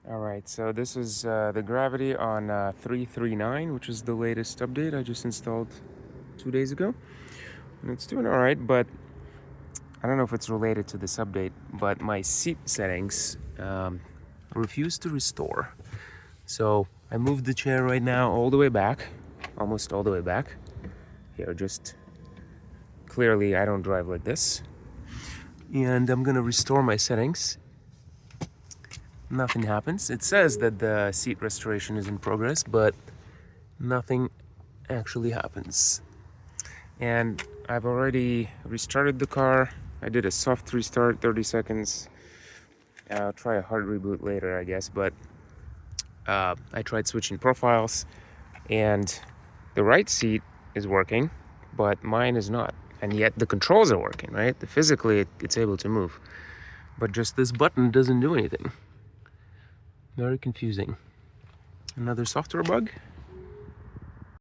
Alright, so this is the Gravity on 339, which is the latest update I just installed 2 days ago. And it's doing alright, but I don't know if it's related to this update, but my seat settings refuse to restore. So I moved the chair right now all the way back, almost all the way back. Here, just clearly I don't drive like this. And I'm gonna restore my settings. Nothing happens. It says that the seat restoration is in progress, but nothing actually happens. And I've already restarted the car. I did a soft restart, 30 seconds. I'll try a hard reboot later, I guess, but I tried switching profiles, and the right seat is working, but mine is not. And yet the controls are working, right? Physically, it's able to move. But just this button doesn't do anything. Very confusing. Another software bug?